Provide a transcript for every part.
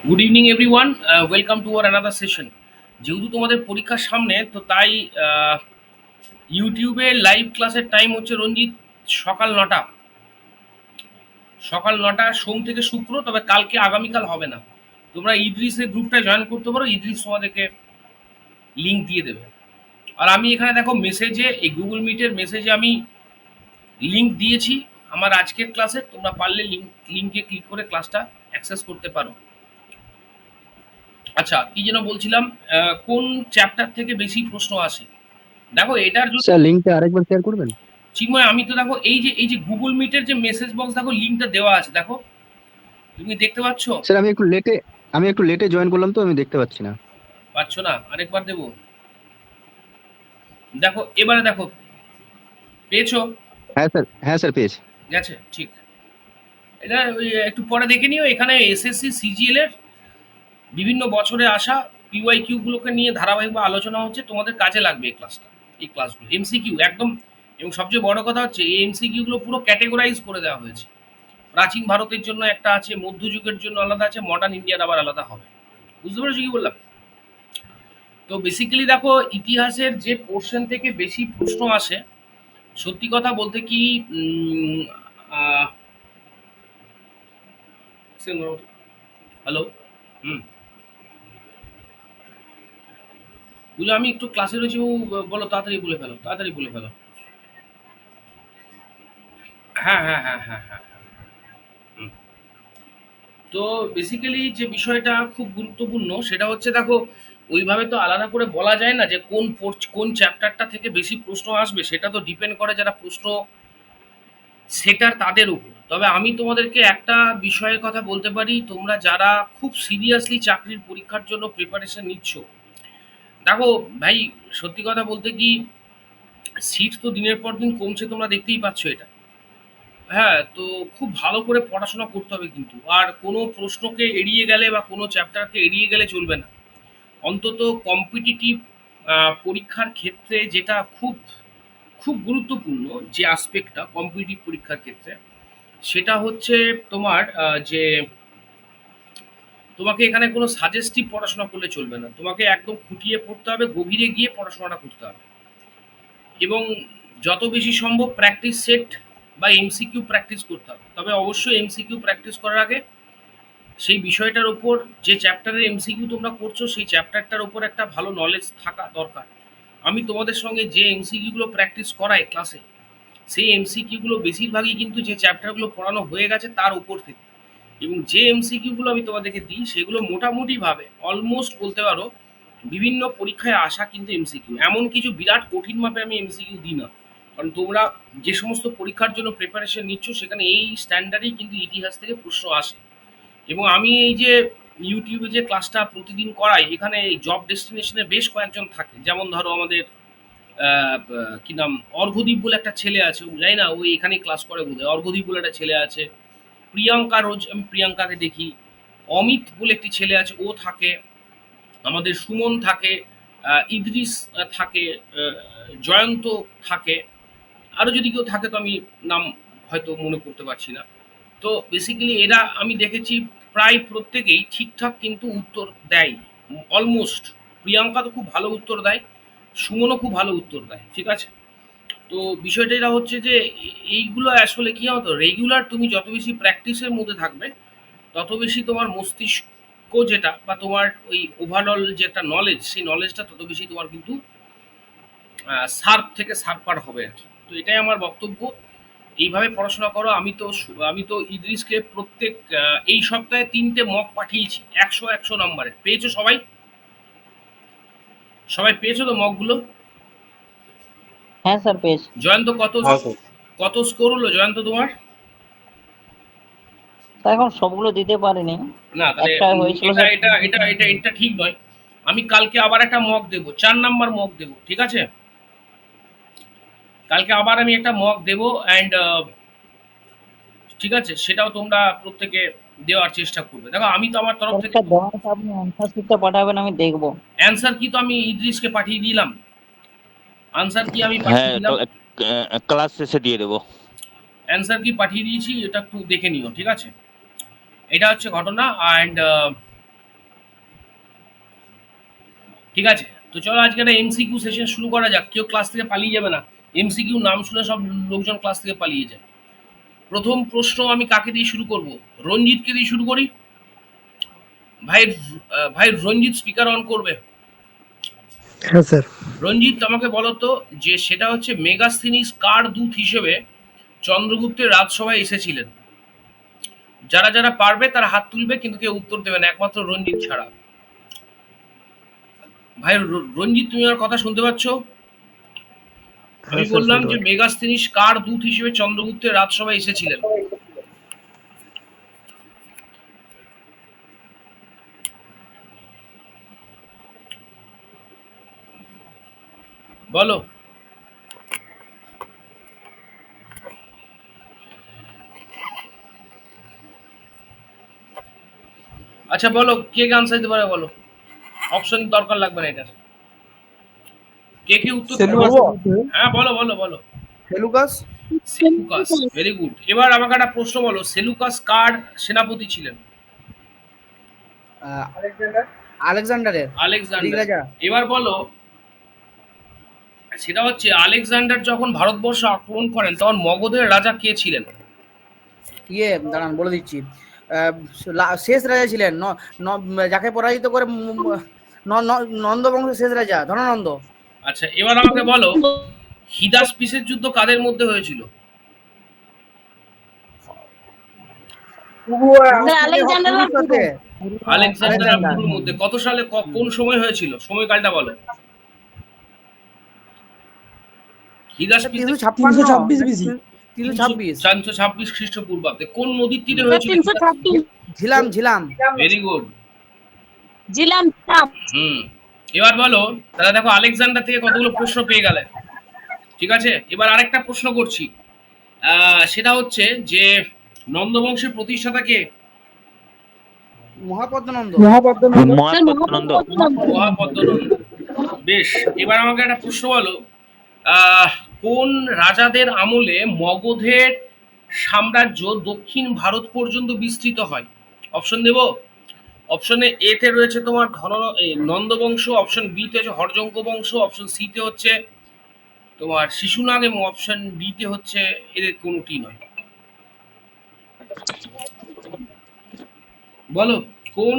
Good evening everyone, welcome to our another session. যেহেতু তোমাদের পরীক্ষার সামনে, তো তাই ইউটিউবে লাইভ ক্লাসের টাইম হচ্ছে রঞ্জিত সকাল ৯টা। সকাল ৯টা সোম থেকে শুক্র, তবে কালকে আগামীকাল হবে না। তোমরা ইদ্রিসের গ্রুপটায় জয়েন করতে পারো, ইদ্রিস তোমাদেরকে লিঙ্ক দিয়ে দেবে। আর আমি এখানে দেখো মেসেজে, এই গুগল মিটের মেসেজে আমি লিঙ্ক দিয়েছি আমার আজকের ক্লাসে। তোমরা পারলে লিঙ্কে ক্লিক করে ক্লাসটা অ্যাক্সেস করতে পারো। আচ্ছা, কি যেন বলছিলাম, কোন চ্যাপ্টার থেকে বেশি প্রশ্ন আসে? দেখো এটার জন্য স্যার লিংকটা আরেকবার শেয়ার করবেন? চিন্ময়, আমি তো দেখো এই যে গুগল মিটের যে মেসেজ বক্স, দেখো লিঙ্কটা দেওয়া আছে, দেখো তুমি দেখতে পাচ্ছ? স্যার আমি একটু লেটে জয়েন করলাম, তো আমি দেখতে পাচ্ছি না। পাচ্ছ না? আরেকবার দেবো, দেখো এবারে দেখো, পেয়েছো? হ্যাঁ স্যার পেয়েছি। গেছে, ঠিক। এটা ওই একটু পরে দেখে নিও। এখানে এসএসসি সিজিএল এর বিভিন্ন বছরে আসা পিওয়াই কিউ গুলোকে নিয়ে ধারাবাহিকভাবে আলোচনা হচ্ছে, তোমাদের কাজে লাগবে এই ক্লাসটা, এই ক্লাসগুলো এমসিকিউ একদম। এবং সবচেয়ে বড় কথা হচ্ছে এই এমসিকিউ গুলো পুরো ক্যাটেগরাইজ করে দেওয়া হয়েছে। প্রাচীন ভারতের জন্য একটা আছে, মধ্যযুগের জন্য আলাদা আছে, মডার্ন ইন্ডিয়ার আবার আলাদা হবে। বুঝতে পেরেছো কি বললাম? তো বেসিক্যালি দেখো, ইতিহাসের যে পোর্শন থেকে বেশি প্রশ্ন আসে, সত্যি কথা বলতে কি, হ্যালো, হুম, বুঝলো, আমি একটু ক্লাসে রয়েছি। বলো, তাড়াতাড়ি বলে ফেলো, তাড়াতাড়ি বলে ফেলো। হ্যাঁ, হ্যাঁ, হ্যাঁ, হ্যাঁ, হ্যাঁ, হ্যাঁ, হুম। তো বেসিক্যালি যে বিষয়টা খুব গুরুত্বপূর্ণ সেটা হচ্ছে, দেখো ওইভাবে তো আলাদা করে বলা যায় না যে কোন চ্যাপ্টারটা থেকে বেশি প্রশ্ন আসবে। সেটা তো ডিপেন্ড করে যারা প্রশ্ন সেটার তাদের উপর। তবে আমি তোমাদেরকে একটা বিষয়ের কথা বলতে পারি, তোমরা যারা খুব সিরিয়াসলি চাকরির পরীক্ষার জন্য প্রিপারেশন নিচ্ছ, দেখো ভাই, সত্যি কথা বলতে কি, সিট তো দিনের পর দিন কমছে, তোমরা দেখতেই পাচ্ছ এটা। হ্যাঁ, তো খুব ভালো করে পড়াশোনা করতে হবে কিন্তু। আর কোনো প্রশ্নকে এড়িয়ে গেলে বা কোনো চ্যাপ্টারকে এড়িয়ে গেলে চলবে না। অন্তত কম্পিটিটিভ পরীক্ষার ক্ষেত্রে যেটা খুব খুব গুরুত্বপূর্ণ, যে আসপেক্টটা কম্পিটিটিভ পরীক্ষার ক্ষেত্রে, সেটা হচ্ছে তোমার যে তোমাকে এখানে কোনো সাজেস্টিভ পড়াশোনা করলে চলবে না। তোমাকে একদম খুঁটিয়ে পড়তে হবে, গভীরে গিয়ে পড়াশোনাটা করতে হবে। এবং যত বেশি সম্ভব প্র্যাকটিস সেট বা এমসিকিউ প্র্যাকটিস করতে হবে। তবে অবশ্যই এমসিকিউ প্র্যাকটিস করার আগে সেই বিষয়টার উপর, যে চ্যাপ্টারের এমসিকিউ তোমরা করছো সেই চ্যাপ্টারটার উপর একটা ভালো নলেজ থাকা দরকার। আমি তোমাদের সঙ্গে যে এমসিকিউগুলো প্র্যাকটিস করাই ক্লাসে, সেই এমসিকিউগুলো বেশিরভাগই কিন্তু যে চ্যাপ্টারগুলো পড়ানো হয়ে গেছে তার উপর থেকে। এবং যে এমসিকিউগুলো আমি তোমাদেরকে দিই সেগুলো মোটামুটিভাবে অলমোস্ট বলতে পারো বিভিন্ন পরীক্ষায় আসা কিন্তু এমসিকিউ। এমন কিছু বিরাট কঠিন মাপে আমি এমসিকিউ দিই না। কারণ তোমরা যে সমস্ত পরীক্ষার জন্য প্রিপারেশন নিচ্ছ, সেখানে এই স্ট্যান্ডার্ডেই কিন্তু ইতিহাস থেকে প্রশ্ন আসে। এবং আমি এই যে ইউটিউবে যে ক্লাসটা প্রতিদিন করাই, এখানে এই জব ডেস্টিনেশনে বেশ কয়েকজন থাকে। যেমন ধরো আমাদের কি নাম, অর্ঘদীপ বলে একটা ছেলে আছে, জানি না ওই এখানেই ক্লাস করে বোধহয়। অর্ঘদীপ বলে একটা ছেলে আছে, প্রিয়াঙ্কা, রোজ আমি প্রিয়াঙ্কাকে দেখি। অমিত বলে একটি ছেলে আছে, ও থাকে। আমাদের সুমন থাকে, ইদ্রিস থাকে, জয়ন্ত থাকে। আরও যদি কেউ থাকে তো আমি নাম হয়তো মনে করতে পারছি না। তো বেসিক্যালি এরা আমি দেখেছি প্রায় প্রত্যেকেই ঠিকঠাক কিন্তু উত্তর দেয়, অলমোস্ট। প্রিয়াঙ্কা তো খুব ভালো উত্তর দেয়, সুমনও খুব ভালো উত্তর দেয়, ঠিক আছে। তো বিষয়টা এটা হচ্ছে যে এইগুলো আসলে কি হতো, রেগুলার তুমি যত বেশি প্র্যাকটিসের মধ্যে থাকবে, তত বেশি তোমার মস্তিষ্ক যেটা বা তোমার ওই ওভারঅল যে একটা নলেজ, সেই নলেজটা তত বেশি তোমার কিন্তু শার্প থেকে শার্পার হবে আর কি। তো এটাই আমার বক্তব্য। এইভাবে পড়াশোনা করো। আমি তো ইদ্রিসকে প্রত্যেক এই সপ্তাহে 3টে মক পাঠিয়েছি, 100 নম্বরে। পেয়েছো সবাই? সবাই পেয়েছো তো মকগুলো? হ্যাঁ স্যার পেয়েছি। জয়ন্ত কত, हाँ सर। কত স্কোর হলো জয়ন্ত তোমার? স্যার এখন সবগুলো দিতে পারিনি, না, তাহলে একটা হয়েছিল এটা স্যার। এটা এটা এটা এটা ঠিক নয়। আমি কালকে আবার একটা মক দেবো, 4 নাম্বার মক দেবো, ঠিক আছে? কালকে আবার আমি একটা মক দেবো অ্যান্ড ঠিক আছে, সেটাও তোমরা প্রত্যেকে দেওয়ার চেষ্টা করবে। দেখো আমি তো আমার তরফ থেকে একটা দেওয়া আছে, আপনি অ্যান্সার শিটটা পাঠাবেন, আমি দেখবো। অ্যান্সার কি তো আমি ইদ্রিসকে পাঠিয়ে দিলাম, আনসার কি আমি পাঠিয়ে হ্যাঁ, দিলাম, ক্লাস শেষে দিয়ে দেবো। অ্যান্সার কি পাঠিয়ে দিয়েছি, এটা একটু দেখে নিও, ঠিক আছে। এটা হচ্ছে ঘটনা। অ্যান্ড ঠিক আছে, তো চলো আজকে একটা এমসিকিউ সেশন শুরু করা যাক। কেউ ক্লাস থেকে পালিয়ে যাবে না। এমসিকিউ নাম শুনে সব লোকজন ক্লাস থেকে পালিয়ে যায়। প্রথম প্রশ্ন আমি কাকে দিয়ে শুরু করব? রঞ্জিতকে দিয়ে শুরু করি। ভাই ভাই রঞ্জিত স্পিকার অন করবে। হ্যাঁ স্যার। রঞ্জিত আমাকে বলো তো, যে সেটা হচ্ছে মেগাস্থিনিস কার দূত হিসেবে চন্দ্রগুপ্তের রাজসভায় এসেছিলেন? যারা যারা পারবে তারা হাত তুলবে, কিন্তু কেউ উত্তর দেবে না, একমাত্র রঞ্জিত ছাড়া। ভাই রঞ্জিত, তুমি আমার কথা শুনতে পাচ্ছ? আমি হ্যাঁ স্যার, বললাম শুনতে যে পাচ্ছি। মেগাস্থিনিস কার দূত হিসেবে চন্দ্রগুপ্তের রাজসভায় এসেছিলেন? বলো। আচ্ছা বলো, কে কে আনসার দিতে পারে বলো। অপশন দরকার লাগবে না এটার। কে কে উত্তর দিতে পারবে? হ্যাঁ বলো বলো বলো। সেলুকাস। Seleucus, very good. এবার আমাকে একটা প্রশ্ন বলো, সেলুকাস কার সেনাপতি ছিলেন? আলেকজান্ডারের গ্রিক আলেকজান্ডার। রাজা। এবার বলো, সেটা হচ্ছে আলেকজান্ডার যখন ভারতবর্ষ আক্রমণ করেন তখন মগধের রাজা কে ছিলেন? দাঁড়ান বলে দিচ্ছি। শেষ রাজা ছিলেন যাকে পরাজিত করে নন্দ বংশের শেষ রাজা ধনানন্দ। আচ্ছা এবার আমাকে বলো, হিদাসপিসের যুদ্ধ কাদের মধ্যে হয়েছিল? আলেকজান্ডার আর সাথে আলেকজান্ডার আর আলেকজান্ডার। পুরুর মধ্যে কত সালে, কোন সময় হয়েছিল? সময়কালটা বলো। হিদাসপিস 326 বিসি। 326। 426 খ্রিস্টপূর্বাব্দে কোন নদীর তীরে হয়েছিল? 336 ঝিলাম। Very good. জিলাম হুম। এবার বলো, তাহলে দেখো আলেকজান্ডার থেকে কতগুলো প্রশ্ন পেয়ে গেলে। ঠিক আছে, এবার আরেকটা প্রশ্ন করছি। সেটা হচ্ছে যে নন্দবংশের প্রতিষ্ঠাতা কে? মহাপদ্মনন্দ। মহাপদ্মনন্দ। মহাপদ্মনন্দ। বেশ, এবার আমাকে একটা প্রশ্ন বলো, আহ, কোন রাজাদের আমলে মগধের সাম্রাজ্য দক্ষিণ ভারত পর্যন্ত বিস্তৃত হয়? অপশন দেব। অপশনে এ তে রয়েছে তোমার নন্দ বংশ, অপশন বি তে হচ্ছে হর্যঙ্ক বংশ, অপশন সি তে হচ্ছে তোমার শিশুনাগ, এবং অপশন ডি তে হচ্ছে এদের কোনোটি নয়। বলো, কোন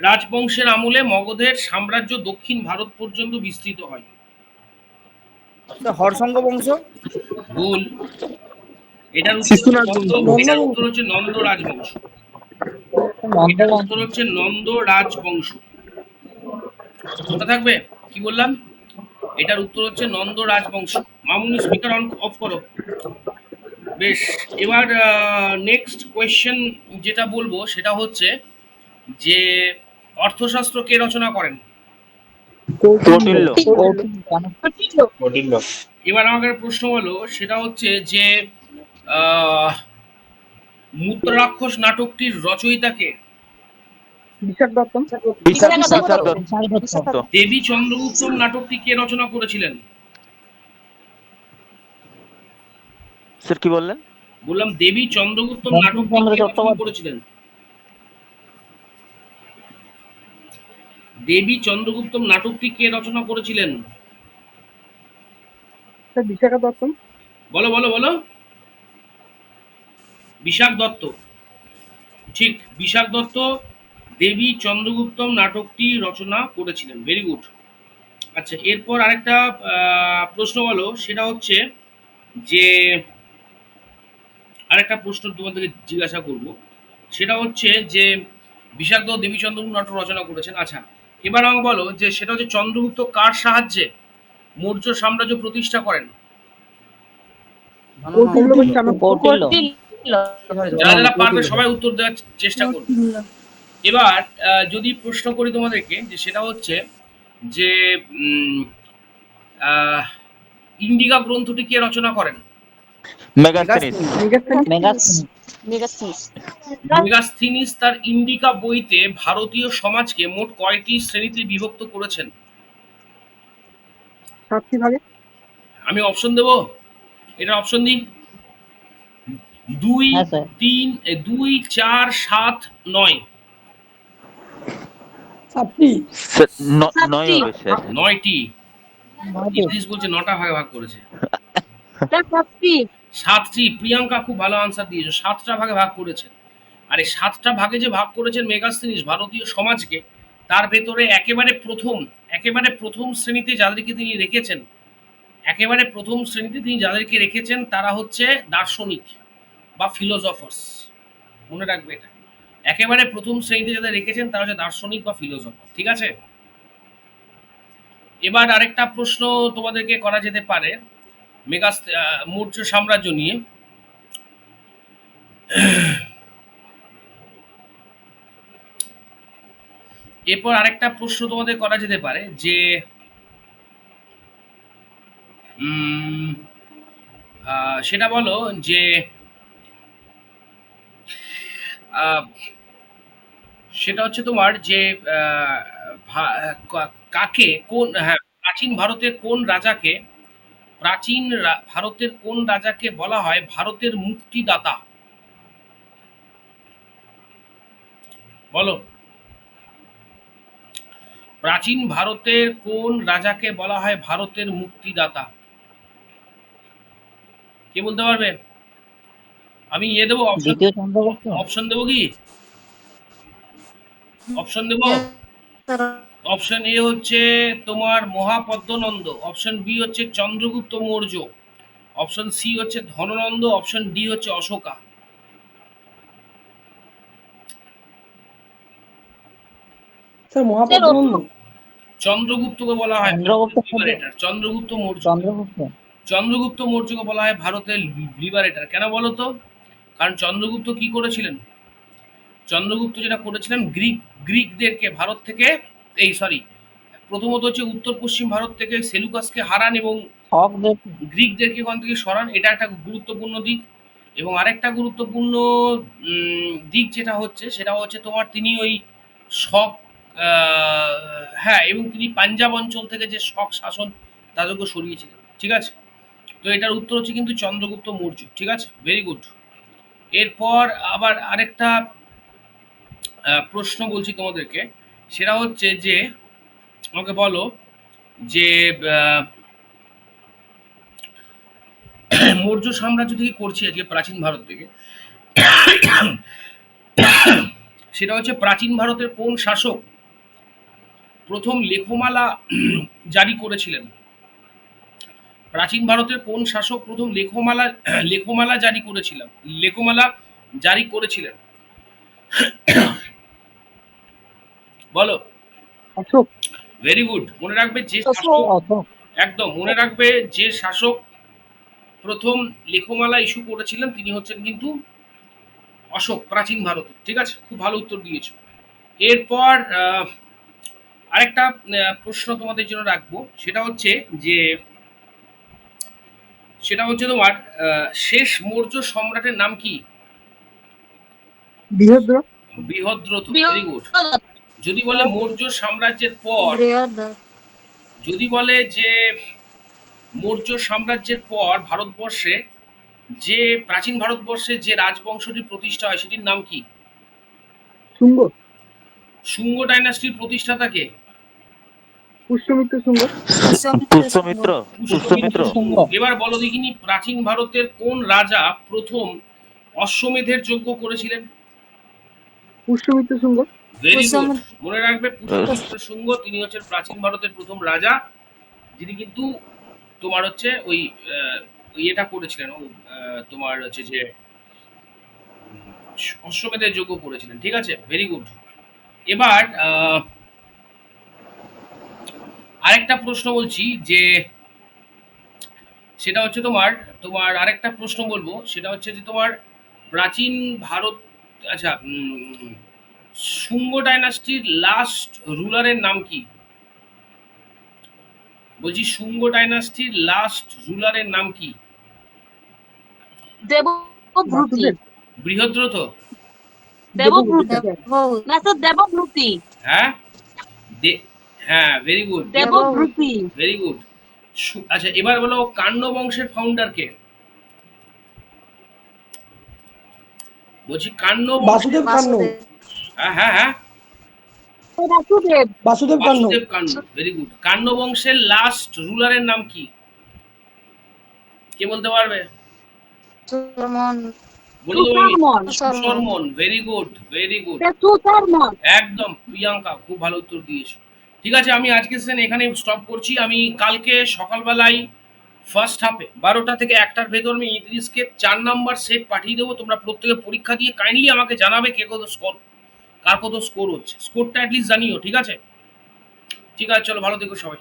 রাজবংশের আমলে মগধের সাম্রাজ্য দক্ষিণ ভারত পর্যন্ত বিস্তৃত হয়? হর্ষঙ্গ বংশ। ভুল। এটার শিশুনাগ এটার উত্তর হচ্ছে নন্দ রাজবংশ। এটার উত্তর হচ্ছে নন্দ রাজবংশ। মনে থাকবে কি বললাম? এটার উত্তর হচ্ছে নন্দ রাজবংশ। মামুনি স্পিকার অন অফ করো। বেশ, এবার নেক্সট কোয়েশ্চেন যেটা বলবো সেটা হচ্ছে যে অর্থশাস্ত্র কে রচনা করেন? কৌটিল্য। এবার আমাকে একটা প্রশ্ন হলো, সেটা হচ্ছে যে আহ, মুদ্রারাক্ষস নাটকটির রচয়িতা কে? বিশাখ দত্ত। বিশাখ বিশাখ দত্ত। দেবী চন্দ্রগুপ্তম নাটকটি কে রচনা করেছিলেন? স্যার কি বললেন? বললাম দেবী চন্দ্রগুপ্তম নাটকটি বঙ্কিমচন্দ্র কে রচনা চট্টোপাধ্যায়। করেছিলেন? দেবী চন্দ্রগুপ্তম নাটকটি কে রচনা করেছিলেন? বিশাখ দত্ত। বলো বলো বলো। বিশাখ দত্ত। ঠিক, বিশাখ দত্ত দেবী চন্দ্রগুপ্তম নাটকটি রচনা করেছিলেন। Very good. আচ্ছা এরপর আরেকটা প্রশ্ন বলো, সেটা হচ্ছে যে আরেকটা প্রশ্ন তোমাদেরকে জিজ্ঞাসা করব, সেটা হচ্ছে যে বিশাখ দত্ত দেবী চন্দ্রগুপ্ত নাটক রচনা করেছেন। আচ্ছা এবার আমাকে বলো যে সেটা হচ্ছে চন্দ্রগুপ্ত কার সাহায্যে মৌর্য সাম্রাজ্য প্রতিষ্ঠা করেন? কৌটিল্য। যারা যারা পারবে সবাই উত্তর দেওয়ার চেষ্টা করবে। এবার যদি প্রশ্ন করি তোমাদেরকে, যে সেটা হচ্ছে যে আহ, ইন্ডিকা গ্রন্থটি কে রচনা করেন? মেগাস্থিনিস। মেগাস্থিনিস তার ইন্ডিকা বইতে ভারতীয় সমাজকে মোট কয়টি শ্রেণীতে বিভক্ত করেছেন? 7টি ভাগে। আমি অপশন দেব। এটা অপশন দিই। 2, হ্যাঁ স্যার। 3, 2, 4, 7, 9। সাতটি। স্যার নয় সাতটি। হবে স্যার। 9টি। নয়টি। ইদ্রিস বলছে 9টা ভাগে ভাগ করেছে। স্যার 7টি। 7টি। প্রিয়াঙ্কা খুব ভালো আনসার দিয়েছো, 7টা ভাগে ভাগ করেছেন। আর এই 7টা ভাগে যে ভাগ করেছেন মেগাস্থিনিস ভারতীয় সমাজকে, তার ভেতরে একেবারে প্রথম শ্রেণীতে যাদেরকে তিনি রেখেছেন, একেবারে প্রথম শ্রেণীতে তিনি যাদেরকে রেখেছেন তারা হচ্ছে দার্শনিক বা ফিলোসফার্স। মনে রাখবে এটা। একেবারে প্রথম শ্রেণীতে যাদের রেখেছেন তারা হচ্ছে দার্শনিক বা ফিলোসফার। ঠিক আছে? এবার আরেকটা প্রশ্ন তোমাদেরকে করা যেতে পারে মৌর্য সাম্রাজ্য নিয়ে। এরপর আরেকটা প্রশ্ন তোমাদের করা যেতে পারে যে সেটা বলো যে সেটা হচ্ছে তোমার যে কাকে কোন, হ্যাঁ, ভারতের কোন রাজাকে বলা হয় ভারতের মুক্তিদাতা? বলো। প্রাচীন ভারতের কোন রাজাকে বলা হয় ভারতের মুক্তিদাতা? কে বলতে পারবে? আমি দেবো অপশন। দ্বিতীয় চন্দ্রগুপ্ত। অপশন দেবো কি? অপশন দেবো। অপশন এ হচ্ছে তোমার মহাপদ্মনন্দ, অপশন বি হচ্ছে চন্দ্রগুপ্ত মৌর্য, অপশন সি হচ্ছে ধননন্দ, অপশন ডি হচ্ছে অশোকা। স্যার মহাপদ্মনন্দ। চন্দ্রগুপ্তকে বলা হয় লিবারেটর, চন্দ্রগুপ্ত মৌর্য। চন্দ্রগুপ্ত। চন্দ্রগুপ্ত মৌর্যকে বলা হয় ভারতের লিবারেটর। কেন বলো তো? কারণ চন্দ্রগুপ্ত কি করেছিলেন? চন্দ্রগুপ্ত যেটা করেছিলেন গ্রিকদেরকে ভারত থেকে, প্রথমত হচ্ছে উত্তর পশ্চিম ভারত থেকে সেলুকাসকে হারান এবং গ্রিকদেরকে ওখান থেকে সরান। এটা একটা গুরুত্বপূর্ণ দিক। এবং আরেকটা গুরুত্বপূর্ণ দিক যেটা হচ্ছে সেটা হচ্ছে তোমার তিনি ওই শক, হ্যাঁ, এবং তিনি পাঞ্জাব অঞ্চল থেকে যে শক শাসন তাদেরকে সরিয়েছিলেন। ঠিক আছে? তো এটার উত্তর হচ্ছে কিন্তু চন্দ্রগুপ্ত মৌর্য। ঠিক আছে? Very good. এরপর আবার আরেকটা প্রশ্ন বলছি তোমাদেরকে, সেটা হচ্ছে যে আমাকে বলো যে মৌর্য সাম্রাজ্য থেকে করছি আজকে প্রাচীন ভারত থেকে, সেটা হচ্ছে প্রাচীন ভারতের কোন শাসক প্রথম লেখমালা জারি করেছিলেন? প্রাচীন ভারতের কোন শাসক প্রথম লেখমালা জারি করেছিলেন? বলো। অশোক। Very good. মনে রাখবে যে শাসক, একদম মনে রাখবে যে শাসক প্রথম লেখমালা ইস্যু করেছিলেন তিনি হচ্ছেন কিন্তু অশোক, প্রাচীন ভারত। ঠিক আছে? খুব ভালো উত্তর দিয়েছো। এরপর আরেকটা প্রশ্ন তোমাদের জন্য রাখবো, সেটা হচ্ছে তোমার শেষ মৌর্য সম্রাটের নাম কি? বৃহদ্রথ। Very good. যদি বলে মৌর্য সাম্রাজ্যের পর, যদি বলে যে মৌর্য সাম্রাজ্যের পর ভারতবর্ষে যে প্রাচীন ভারতবর্ষে যে রাজবংশটি প্রতিষ্ঠা হয় সেটির নাম কি? শুঙ্গ। শুঙ্গ ডাইনাস্টির প্রতিষ্ঠাতা কে? পুষ্যমিত্র। এবার বলো দেখিনি প্রাচীন ভারতের কোন রাজা প্রথম অশ্বমেধের যজ্ঞ করেছিলেন? পুষ্যমিত্র শুঙ্গ। Very good. মনে রাখবে পুষ্যমিত্র শুঙ্গ, তিনি হচ্ছেন প্রাচীন ভারতের প্রথম রাজা যিনি কিন্তু তোমার হচ্ছে ওই ইয়েটা করেছিলেন, তোমার হচ্ছে যে অশ্বমেধের যজ্ঞ করেছিলেন। ঠিক আছে? Very good. এবার আরেকটা প্রশ্ন বলছি যে সেটা হচ্ছে তোমার আরেকটা প্রশ্ন বলবো, সেটা হচ্ছে যে তোমার প্রাচীন ভারত, আচ্ছা, শুঙ্গ ডাইনাস্টির লাস্ট রুলারের নাম কি? বলছি শুঙ্গ ডাইনাস্টির লাস্ট রুলারের নাম কি? দেবব্রুতি। বৃহদ্রথ। দেবব্রুতি। না স্যার দেবব্রুতি। হ্যাঁ, হ্যাঁ, very good. Debabruti. Very good. আচ্ছা, এবার বলো কাণ্য বংশের ফাউন্ডার কে? বলছি কাণ্য। বাসুদেব কাণ্য। হ্যাঁ হ্যাঁ হ্যাঁ, বাসুদেব বাসুদেব কান্ড বাসুদেব কান্ন, ভেরি গুড। কান্ন বংশের লাস্ট রুলারের নাম কি? কে বলতে পারবে? বলে দেবো আমি? সুশর্মন সুশর্মন, ভেরি গুড, ভেরি গুড। সুশর্মন একদম প্রিয়াঙ্কা, খুব ভালো উত্তর দিয়েছো। ঠিক আছে, আমি আজকে সেশন এখানে স্টপ করছি। আমি কালকে সকালবেলায় ফার্স্ট হাফে 12টা থেকে 1টার ভেতর আমি ইদ্রিসকে 4 নাম্বার সেট পাঠিয়ে দেবো। তোমরা প্রত্যেকে পরীক্ষা দিয়ে কাইন্ডলি আমাকে জানাবে কে কত স্কোর, কার কত স্কোর হচ্ছে। স্কোরটা অ্যাটলিস্ট জানিও, ঠিক আছে? ঠিক আছে, চলো, ভালো থেকো সবাই।